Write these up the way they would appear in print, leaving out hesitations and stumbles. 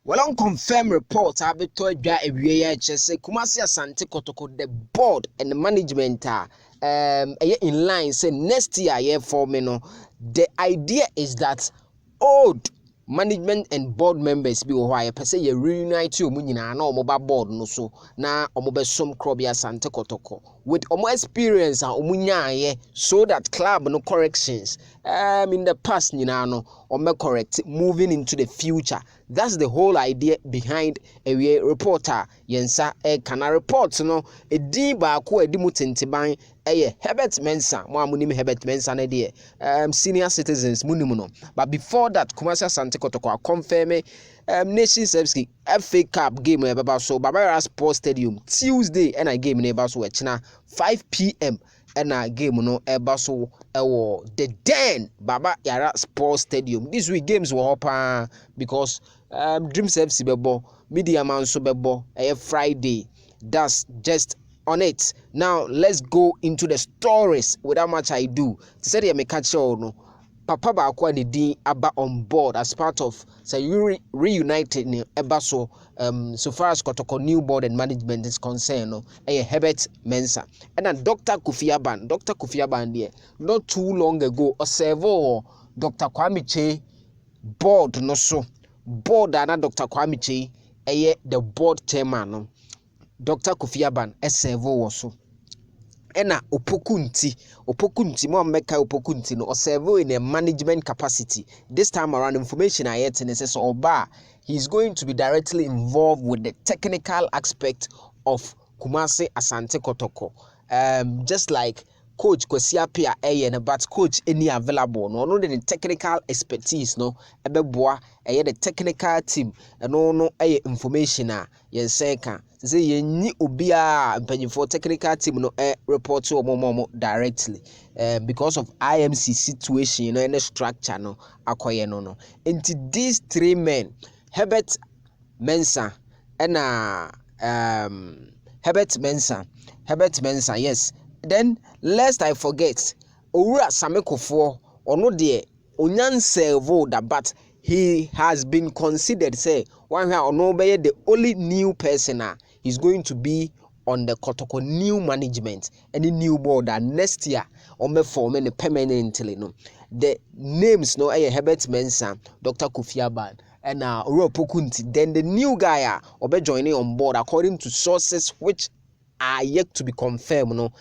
Well, on confirmed report, I be told ya a say Kumasi Asante Kotoko, the board and the management are in line. Say next year, for me, no. The idea is that old management and board members be why per se you reunite you munina na mobile board no so na omobe som krobia Asante Kotoko with omo experience and omunya so that club no corrections in the past nyina no omo correct moving into the future. That's the whole idea behind a reporter yensa kana report no edin ba ko edimu tenteban Herbert Mensah mo amunim Herbert Mensah na de senior citizens munimu no. But before that Kumasi Asante Kotoko confirm Nation Service FA Cup game eba so Babara Sports Stadium Tuesday and a game eba so echina 5 p.m. and a game no eba so the Den Baba Yara Sports Stadium. This week games were up because Dreams FC bebo Media Man so bebo Friday. That's just on it. Now let's go into the stories without much ado. To say me catch no Papa ba akwa ne din aba on board as part of say Reuniting eba so far as Kotoko new board and management is concerned no Herbert Mensah and Dr. Kofi Aban there not too long ago observe Dr. Kwame Che board no so board and Dr. Kwame Che the board chairman no Dr. Kofi Aban serve so ena opokunti mo meka opokunti no serve in a management capacity. This time around information I get in says oba he's going to be directly involved with the technical aspect of Kumasi Asante Kotoko, just like Coach Kwesi Appiah but coach any available no the technical expertise no ebeboa the technical team no information yen say kan say yenni obia mpanyin technical team no report to omomo directly because of IMC situation and the structure no akoye no into these three men Herbert Mensah and Herbert Mensah yes. Then lest I forget Owura Samekofo ono de onyanse voda but he has been considered say one here ono be the only new person he's going to be on the Kotoko new management any new board that next year on me form any permanently no the names no Herbert Mensah, Dr. Kofi Aban and Owura Pokunti. Then the new guy obe joining on board according to sources which are yet to be confirmed no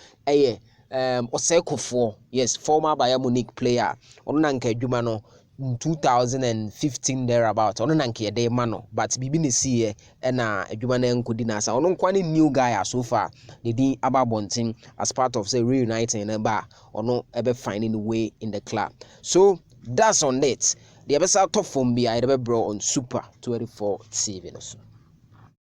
Osekofo yes former Bayern Munich player ono na nka adwuma no 2015 thereabout ono na nka de ma no but bibi ne see na adwuma na nkodi na sa ono nkwa ne new guy so far the din ababontin as part of say Reuniting na ba ono ebe finding the way in the club. So that's on it. The episode top from be I bro on Super 24 TV no so